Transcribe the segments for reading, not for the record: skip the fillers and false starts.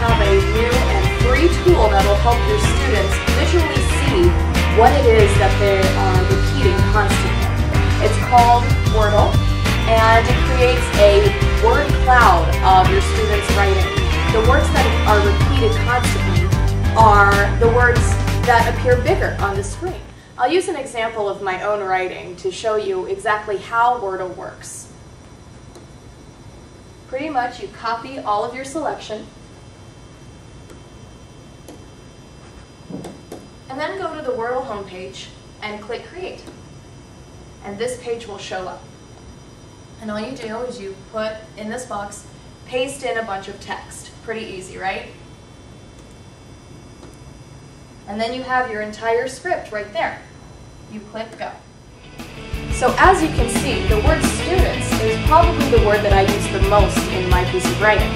have a new and free tool that will help your students visually see what it is that they are repeating constantly. It's called Wordle, and it creates a word cloud of your students' writing. The words that are repeated constantly are the words that appear bigger on the screen. I'll use an example of my own writing to show you exactly how Wordle works. Pretty much you copy all of your selection and then go to the Wordle homepage and click Create. And this page will show up. And all you do is you put in this box, paste in a bunch of text. Pretty easy, right? And then you have your entire script right there. You click Go. So as you can see, the word students is probably the word that I use the most in my piece of writing.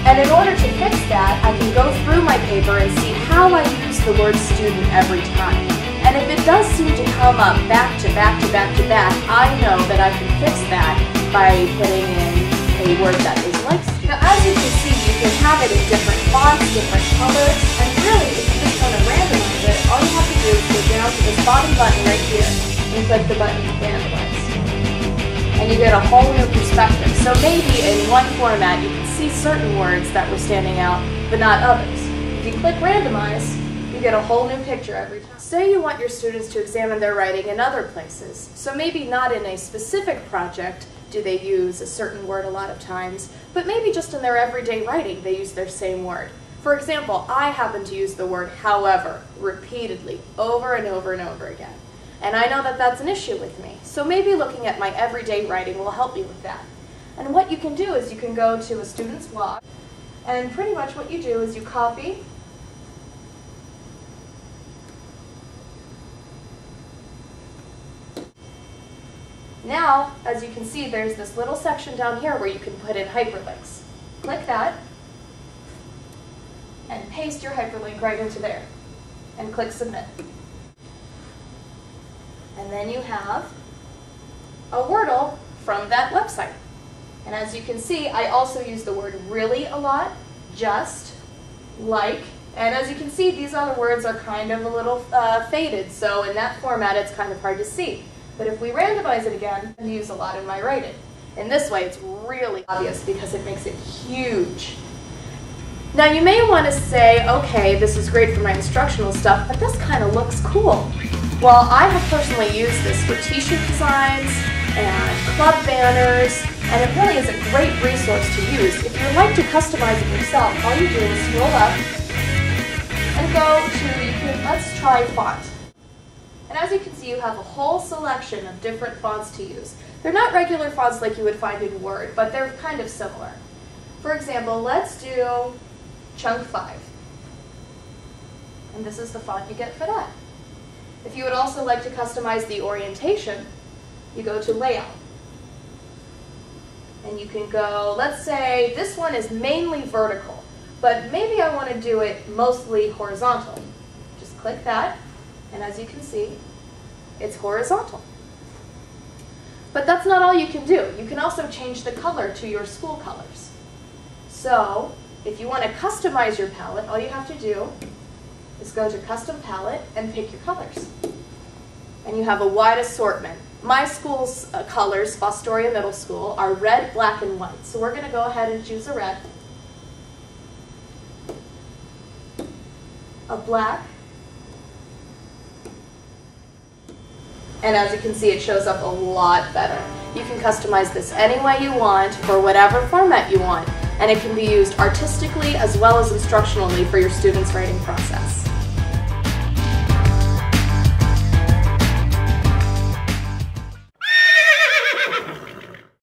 And in order to fix that, I can go through my paper and see how I use the word student every time. And if it does seem to come up back to back to back to back, I know that I can fix that by putting in a word that is like student. Now as you can see, you can have it in different fonts, different colors, and really if you just want to randomize it, all you have to do is go down to this bottom button right here and click the button Randomize. And you get a whole new perspective. So maybe in one format you can see certain words that were standing out, but not others. If you click Randomize, you get a whole new picture every time. Say you want your students to examine their writing in other places. So maybe not in a specific project do they use a certain word a lot of times, but maybe just in their everyday writing they use their same word. For example, I happen to use the word however repeatedly over and over and over again. And I know that that's an issue with me. So maybe looking at my everyday writing will help me with that. And what you can do is you can go to a student's blog, and pretty much what you do is you copy Now, as you can see, there's this little section down here where you can put in hyperlinks. Click that, and paste your hyperlink right into there, and click Submit. And then you have a Wordle from that website. And as you can see, I also use the word really a lot, just, like, and as you can see, these other words are kind of a little faded, so in that format it's kind of hard to see. But if we randomize it again, I use a lot in my writing. In this way, it's really obvious because it makes it huge. Now you may want to say, okay, this is great for my instructional stuff, but this kind of looks cool. Well, I have personally used this for t-shirt designs and club banners, and it really is a great resource to use. If you would like to customize it yourself, all you do is scroll up and go to, let's try font. And as you can see, you have a whole selection of different fonts to use. They're not regular fonts like you would find in Word, but they're kind of similar. For example, let's do Chunk 5. And this is the font you get for that. If you would also like to customize the orientation, you go to Layout. And you can go, let's say this one is mainly vertical, but maybe I want to do it mostly horizontal. Just click that. And as you can see, it's horizontal. But that's not all you can do. You can also change the color to your school colors. So if you want to customize your palette, all you have to do is go to Custom Palette and pick your colors. And you have a wide assortment. My school's colors, Fostoria Middle School, are red, black, and white. So we're going to go ahead and choose a red, a black, and as you can see, it shows up a lot better. You can customize this any way you want for whatever format you want, and it can be used artistically as well as instructionally for your students' writing process.